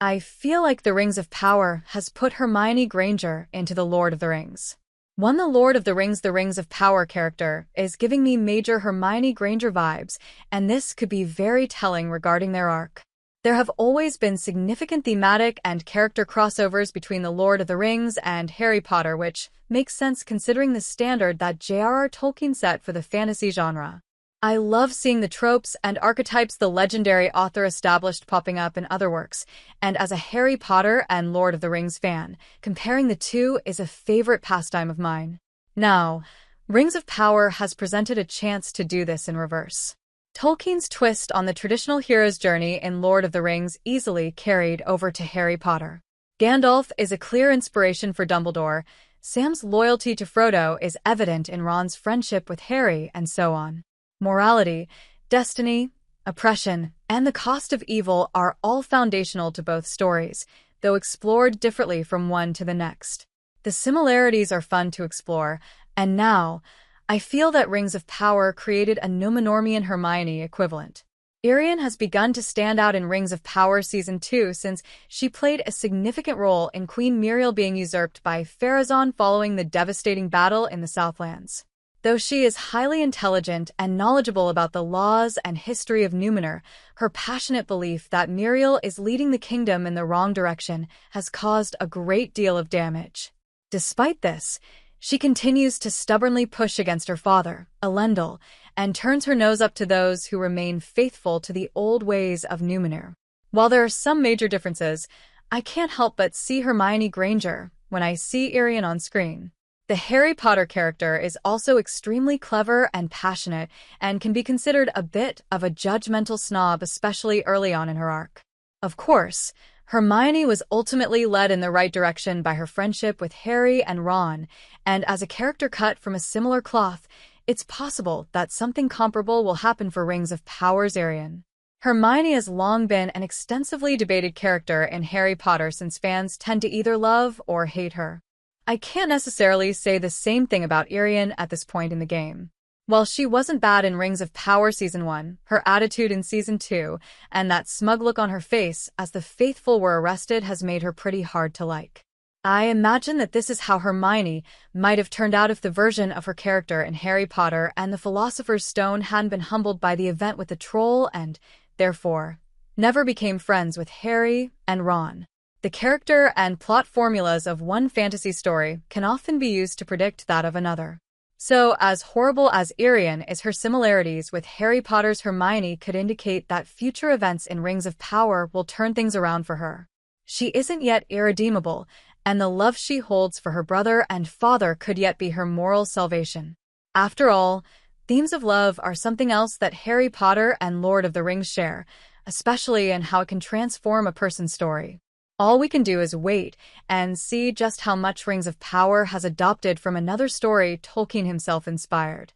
I feel like the Rings of Power has put Hermione Granger into the Lord of the Rings. The Lord of the Rings of Power character is giving me major Hermione Granger vibes, and this could be very telling regarding their arc. There have always been significant thematic and character crossovers between The Lord of the Rings and Harry Potter, which makes sense considering the standard that J.R.R. Tolkien set for the fantasy genre. I love seeing the tropes and archetypes the legendary author established popping up in other works, and as a Harry Potter and Lord of the Rings fan, comparing the two is a favorite pastime of mine. Now, Rings of Power has presented a chance to do this in reverse. Tolkien's twist on the traditional hero's journey in Lord of the Rings easily carried over to Harry Potter. Gandalf is a clear inspiration for Dumbledore, Sam's loyalty to Frodo is evident in Ron's friendship with Harry, and so on. Morality, destiny, oppression, and the cost of evil are all foundational to both stories, though explored differently from one to the next. The similarities are fun to explore, and now, I feel that Rings of Power created a Númenórean Hermione equivalent. Eärien has begun to stand out in Rings of Power Season 2 since she played a significant role in Queen Miriel being usurped by Pharazôn following the devastating battle in the Southlands. Though she is highly intelligent and knowledgeable about the laws and history of Númenor, her passionate belief that Miriel is leading the kingdom in the wrong direction has caused a great deal of damage. Despite this, she continues to stubbornly push against her father, Elendil, and turns her nose up to those who remain faithful to the old ways of Númenor. While there are some major differences, I can't help but see Hermione Granger when I see Eärien on screen. The Harry Potter character is also extremely clever and passionate and can be considered a bit of a judgmental snob, especially early on in her arc. Of course, Hermione was ultimately led in the right direction by her friendship with Harry and Ron, and as a character cut from a similar cloth, it's possible that something comparable will happen for Rings of Power's Eärien. Hermione has long been an extensively debated character in Harry Potter since fans tend to either love or hate her. I can't necessarily say the same thing about Eärien at this point in the game. While she wasn't bad in Rings of Power Season 1, her attitude in Season 2, and that smug look on her face as the faithful were arrested has made her pretty hard to like. I imagine that this is how Hermione might have turned out if the version of her character in Harry Potter and the Philosopher's Stone hadn't been humbled by the event with the troll and, therefore, never became friends with Harry and Ron. The character and plot formulas of one fantasy story can often be used to predict that of another. So, as horrible as Eärien is, her similarities with Harry Potter's Hermione could indicate that future events in Rings of Power will turn things around for her. She isn't yet irredeemable, and the love she holds for her brother and father could yet be her moral salvation. After all, themes of love are something else that Harry Potter and Lord of the Rings share, especially in how it can transform a person's story. All we can do is wait and see just how much Rings of Power has adopted from another story Tolkien himself inspired.